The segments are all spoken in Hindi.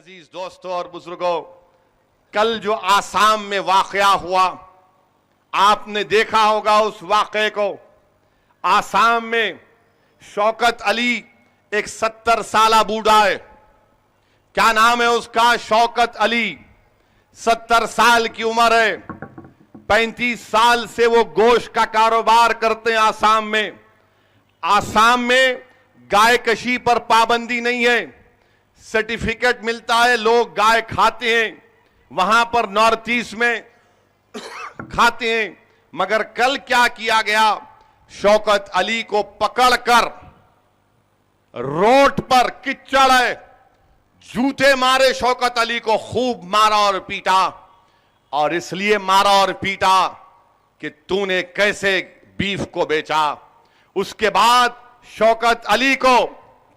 अजीज दोस्तों और बुजुर्गों, कल जो आसाम में वाकया हुआ, आपने देखा होगा उस वाकये को। आसाम में शौकत अली एक 70 साला बूढ़ा है। क्या नाम है उसका? शौकत अली। 70 साल की उम्र है। 35 साल से वो गोश्त का कारोबार करते हैं आसाम में। आसाम में गाय कशी पर पाबंदी नहीं है, सर्टिफिकेट मिलता है, लोग गाय खाते हैं। वहां पर नॉर्थ ईस्ट में खाते हैं। मगर कल क्या किया गया, शौकत अली को पकड़कर रोड पर किच्चड़ है, जूते मारे, शौकत अली को खूब मारा और पीटा। और इसलिए मारा और पीटा कि तूने कैसे बीफ को बेचा। उसके बाद शौकत अली को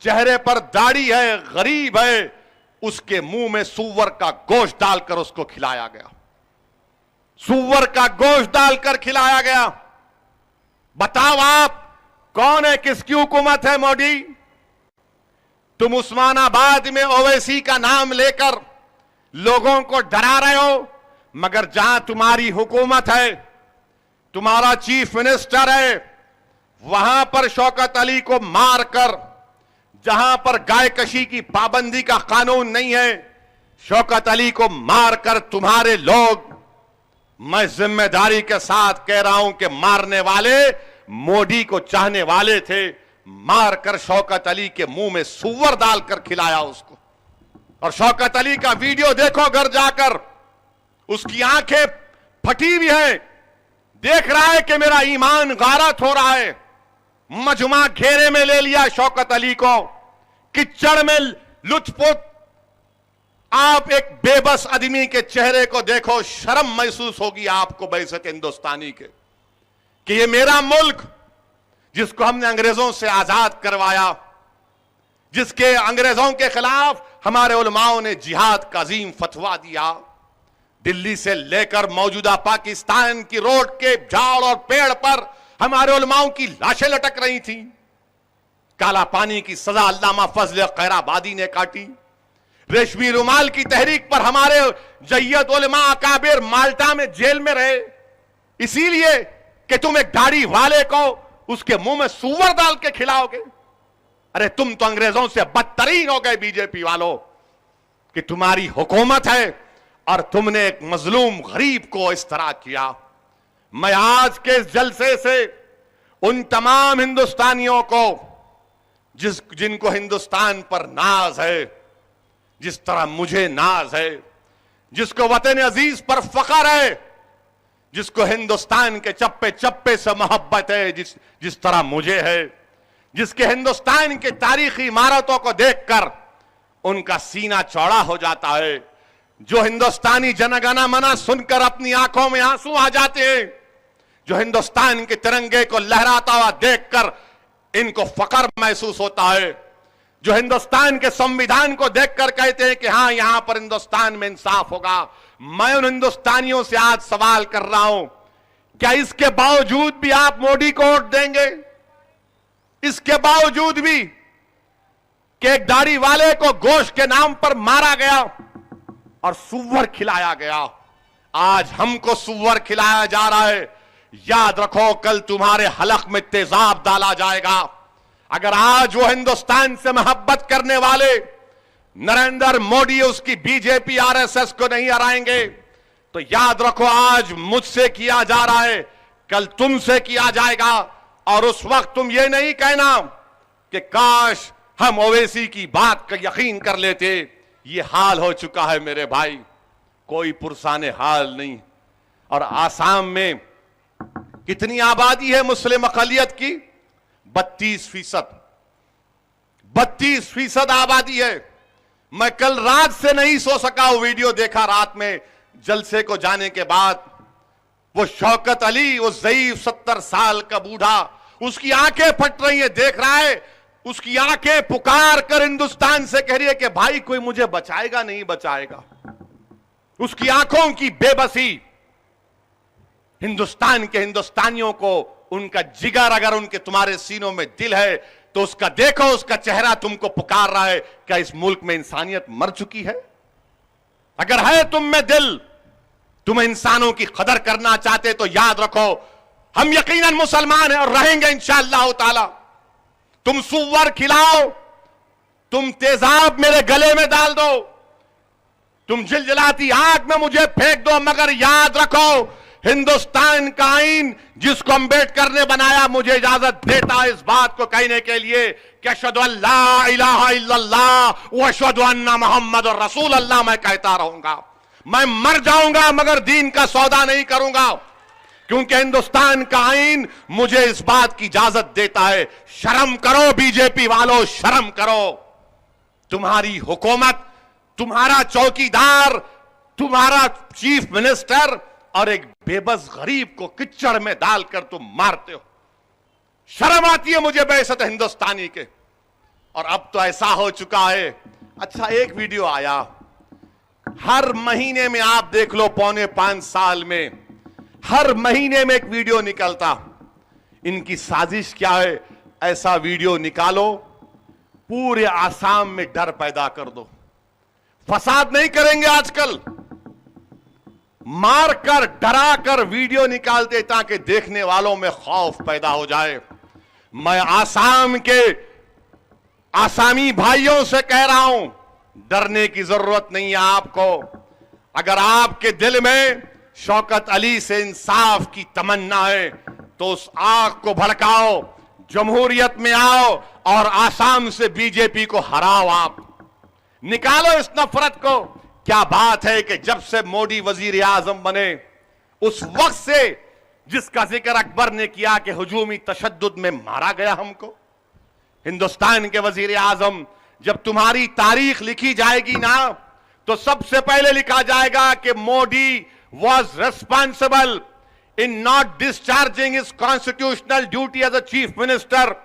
चेहरे पर दाढ़ी है, गरीब है, उसके मुंह में सूअर का गोश्त डालकर उसको खिलाया गया। सूअर का गोश्त डालकर खिलाया गया। बताओ आप, कौन है, किसकी हुकूमत है? मोदी। तुम उस्मानाबाद में ओवैसी का नाम लेकर लोगों को डरा रहे हो, मगर जहां तुम्हारी हुकूमत है, तुम्हारा चीफ मिनिस्टर है, वहां पर शौकत अली को मारकर, जहां पर गाय कशी की पाबंदी का कानून नहीं है, शौकत अली को मारकर तुम्हारे लोग, मैं जिम्मेदारी के साथ कह रहा हूं कि मारने वाले मोदी को चाहने वाले थे, मारकर शौकत अली के मुंह में सूअर डालकर खिलाया उसको। और शौकत अली का वीडियो देखो घर जाकर, उसकी आंखें फटी हुई हैं, देख रहा है कि मेरा ईमान गारत हो रहा है। मजमा घेरे में ले लिया शौकत अली को, किच्चड़ में लुटपुट। आप एक बेबस आदमी के चेहरे को देखो, शर्म महसूस होगी आपको बैसत हिंदुस्तानी के, कि ये मेरा मुल्क जिसको हमने अंग्रेजों से आजाद करवाया, जिसके अंग्रेजों के खिलाफ हमारे उलमाओं ने जिहाद का अजीम फतवा दिया, दिल्ली से लेकर मौजूदा पाकिस्तान की रोड के झाड़ और पेड़ पर हमारे उलमाओं की लाशें लटक रही थी। काला पानी की सजा अल्लामा फजल खैराबादी ने काटी। रेशमी रुमाल की तहरीक पर हमारे जय्यद उलमा अकाबिर माल्टा में जेल में रहे, इसीलिए कि तुम एक दाढ़ी वाले को उसके मुंह में सूअर डाल के खिलाओगे। अरे तुम तो अंग्रेजों से बदतरीन हो गए बीजेपी वालों, कि तुम्हारी हुकूमत है और तुमने एक मजलूम गरीब को इस तरह किया। मैं आज के इस जलसे से उन तमाम हिंदुस्तानियों को जिनको हिंदुस्तान पर नाज है, जिस तरह मुझे नाज है, जिसको वतन अजीज पर फख्र है, जिसको हिंदुस्तान के चप्पे चप्पे से मोहब्बत है, जिस तरह मुझे है, जिसके हिंदुस्तान की तारीखी इमारतों को देखकर उनका सीना चौड़ा हो जाता है, जो हिंदुस्तानी जनगणना मना सुनकर अपनी आंखों में आंसू आ जाते हैं, जो हिंदुस्तान के तिरंगे को लहराता हुआ देखकर इनको फख्र महसूस होता है, जो हिंदुस्तान के संविधान को देखकर कहते हैं कि हां, यहां पर हिंदुस्तान में इंसाफ होगा। मैं उन हिंदुस्तानियों से आज सवाल कर रहा हूं, क्या इसके बावजूद भी आप मोदी को वोट देंगे? इसके बावजूद भी कि एक दाढ़ी वाले को गोश्त के नाम पर मारा गया और सूअर खिलाया गया, आज हमको सूअर खिलाया जा रहा है। याद रखो, कल तुम्हारे हलक में तेजाब डाला जाएगा। अगर आज वो हिंदुस्तान से मोहब्बत करने वाले नरेंद्र मोदी उसकी बीजेपी आरएसएस को नहीं हराएंगे, तो याद रखो, आज मुझसे किया जा रहा है, कल तुमसे किया जाएगा। और उस वक्त तुम ये नहीं कहना कि काश हम ओवैसी की बात का यकीन कर लेते। ये हाल हो चुका है मेरे भाई, कोई पुरसाने हाल नहीं। और आसाम में कितनी आबादी है मुस्लिम अक़लियत की? 32%। 32% आबादी है। मैं कल रात से नहीं सो सका, वो वीडियो देखा रात में जलसे को जाने के बाद। वो शौकत अली, वो ज़ईफ 70 साल का बूढ़ा, उसकी आंखें फट रही है, देख रहा है, उसकी आंखें पुकार कर हिंदुस्तान से कह रही है कि भाई कोई मुझे बचाएगा नहीं बचाएगा। उसकी आंखों की बेबसी, हिंदुस्तान के हिंदुस्तानियों को उनका जिगर, अगर उनके तुम्हारे सीनों में दिल है तो उसका देखो, उसका चेहरा तुमको पुकार रहा है। क्या इस मुल्क में इंसानियत मर चुकी है? अगर है तुम में दिल, तुम इंसानों की कदर करना चाहते तो याद रखो हम यकीनन मुसलमान हैं और रहेंगे इंशाअल्लाह ताला। तुम सुअर खिलाओ, तुम तेजाब मेरे गले में डाल दो, तुम जिलजिलाती आग में मुझे फेंक दो, मगर याद रखो हिंदुस्तान का आईन जिसको अंबेडकर ने बनाया मुझे इजाजत देता है इस बात को कहने के लिए कि अशहदु अल्ला इलाहा इल्लल्लाह व अशहदु अन्ना मुहम्मदुर रसूल अल्लाह मैं कहता रहूंगा। मैं मर जाऊंगा मगर दीन का सौदा नहीं करूंगा, क्योंकि हिंदुस्तान का आईन मुझे इस बात की इजाजत देता है। शर्म करो बीजेपी वालों, शर्म करो। तुम्हारी हुकूमत, तुम्हारा चौकीदार, तुम्हारा चीफ मिनिस्टर और एक बेबस गरीब को किच्चड़ में डालकर तुम मारते हो। शर्म आती है मुझे बेइज्जत हिंदुस्तानी के। और अब तो ऐसा हो चुका है, अच्छा एक वीडियो आया, हर महीने में आप देख लो, पौने 5 साल में हर महीने में एक वीडियो निकलता। इनकी साजिश क्या है? ऐसा वीडियो निकालो, पूरे आसाम में डर पैदा कर दो। फसाद नहीं करेंगे आजकल, मारकर डराकर वीडियो निकालते ताकि देखने वालों में खौफ पैदा हो जाए। मैं आसाम के आसामी भाइयों से कह रहा हूं, डरने की जरूरत नहीं है आपको। अगर आपके दिल में शौकत अली से इंसाफ की तमन्ना है तो उस आग को भड़काओ, जमहूरियत में आओ और आसाम से बीजेपी को हराओ। आप निकालो इस नफरत को। क्या बात है कि जब से मोदी वजीर आजम बने उस वक्त से जिसका जिक्र अकबर ने किया कि हुजूमी तशद्दुद में मारा गया हमको, हिंदुस्तान के वजीर आजम, जब तुम्हारी तारीख लिखी जाएगी ना तो सबसे पहले लिखा जाएगा कि Modi was responsible in not discharging his constitutional duty as a chief minister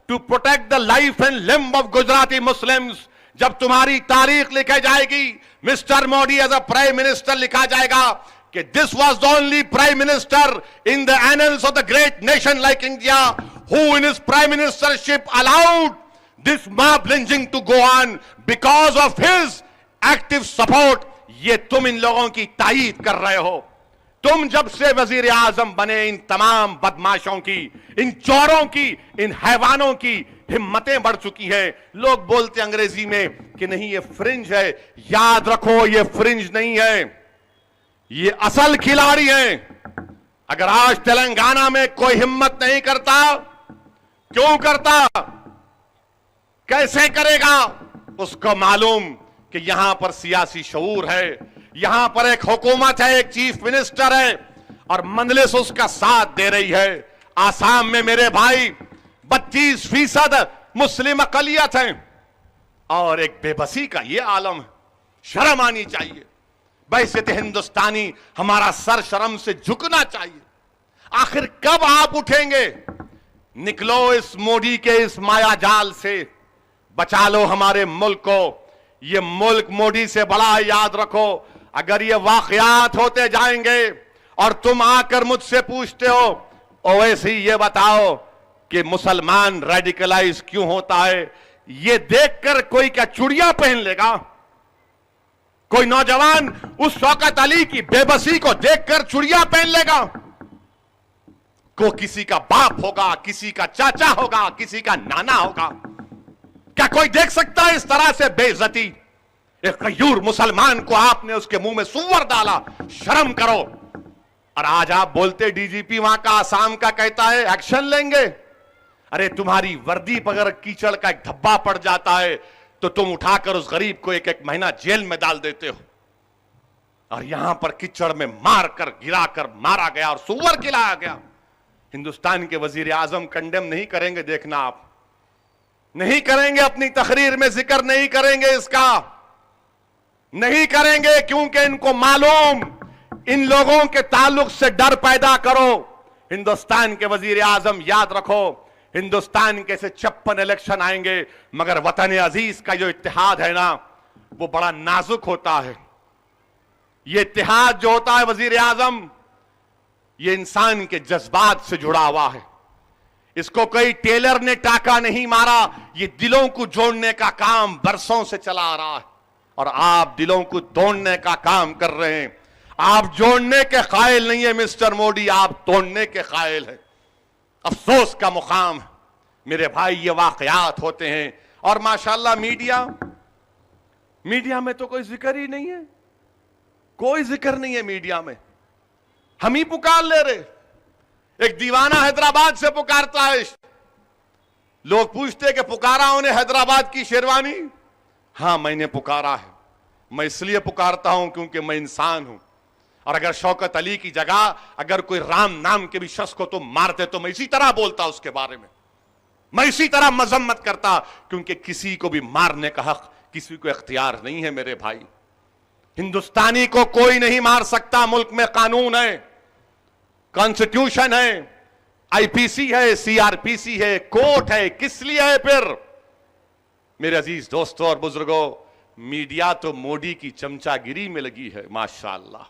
to protect the life and limb of Gujarati Muslims. जब तुम्हारी तारीख लिखी जाएगी mister Modi as a prime minister लिखा जाएगा कि this was the only prime minister in the annals of the great nation like India who in his prime ministership allowed this mob lynching to go on because of his active support. ये तुम इन लोगों की तायीद कर रहे हो। तुम जब से वजीर आजम बने इन तमाम बदमाशों की, इन चोरों की, इन हैवानों की हिम्मतें बढ़ चुकी है। लोग बोलते अंग्रेजी में कि नहीं ये फ्रिंज है, याद रखो ये फ्रिंज नहीं है, ये असल खिलाड़ी हैं। अगर आज तेलंगाना में कोई हिम्मत नहीं करता, क्यों करता, कैसे करेगा? उसको मालूम कि यहां पर सियासी शऊर है, यहां पर एक हुकूमत है, एक चीफ मिनिस्टर है और मंजलिस उसका साथ दे रही है। आसाम में मेरे भाई 32% मुस्लिम अकलियत हैं और एक बेबसी का ये आलम है। शर्म आनी चाहिए। वैसे तो हिंदुस्तानी हमारा सर शर्म से झुकना चाहिए। आखिर कब आप उठेंगे? निकलो इस मोदी के इस माया जाल से, बचा लो हमारे मुल्क को। ये मुल्क मोदी से बड़ा है, याद रखो। अगर ये वाकयात होते जाएंगे और तुम आकर मुझसे पूछते हो ओवैसी ये बताओ कि मुसलमान रेडिकलाइज क्यों होता है, ये देखकर कोई क्या चूड़ियां पहन लेगा? कोई नौजवान उस शौकत अली की बेबसी को देखकर चूड़ियां पहन लेगा? को किसी का बाप होगा, किसी का चाचा होगा, किसी का नाना होगा। क्या कोई देख सकता है इस तरह से बेइज्जती? एक गयूर मुसलमान को आपने उसके मुंह में सुअर डाला, शर्म करो। और आज आप बोलते डीजीपी वहां का आसाम का कहता है एक्शन लेंगे। अरे तुम्हारी वर्दी पर अगर कीचड़ का एक धब्बा पड़ जाता है तो तुम उठाकर उस गरीब को 1-1 महीना जेल में डाल देते हो। और यहां पर कीचड़ में मारकर गिराकर मारा गया और सुअर खिलाया गया। हिंदुस्तान के वजीर आजम कंडेम नहीं करेंगे, देखना आप नहीं करेंगे, अपनी तकरीर में जिक्र नहीं करेंगे, इसका नहीं करेंगे, क्योंकि इनको मालूम इन लोगों के ताल्लुक से डर पैदा करो। हिंदुस्तान के वजीर आजम याद रखो, हिंदुस्तान के से 56 इलेक्शन आएंगे, मगर वतन अजीज का जो इत्तेहाद है ना वो बड़ा नाजुक होता है। ये इत्तेहाद जो होता है वजीर आजम, ये इंसान के जज्बात से जुड़ा हुआ है। इसको कोई टेलर ने टाका नहीं मारा, ये दिलों को जोड़ने का काम बरसों से चला आ रहा है। और आप दिलों को तोड़ने का काम कर रहे हैं। आप जोड़ने के कायल नहीं है मिस्टर मोदी, आप तोड़ने के कायल हैं। अफसोस का मुकाम है मेरे भाई, ये वाकयात होते हैं। और माशाल्लाह मीडिया में तो कोई जिक्र ही नहीं है, कोई जिक्र नहीं है मीडिया में। हम ही पुकार ले रहे। एक दीवाना हैदराबाद से पुकारता है, लोग पूछते कि पुकारा उन्हें हैदराबाद की शेरवानी? हां, मैंने पुकारा है। मैं इसलिए पुकारता हूं क्योंकि मैं इंसान हूं। और अगर शौकत अली की जगह अगर कोई राम नाम के भी शख्स को तुम मारते तो मैं इसी तरह बोलता उसके बारे में, मैं इसी तरह मजम्मत करता, क्योंकि किसी को भी मारने का हक किसी को इख्तियार नहीं है मेरे भाई। हिंदुस्तानी को कोई नहीं मार सकता। मुल्क में कानून है, कॉन्स्टिट्यूशन है, आईपीसी है, सीआरपीसी है, कोर्ट है। किस लिए है फिर? मेरे अजीज दोस्तों और बुजुर्गों, मीडिया तो मोदी की चमचागिरी में लगी है। माशाअल्लाह।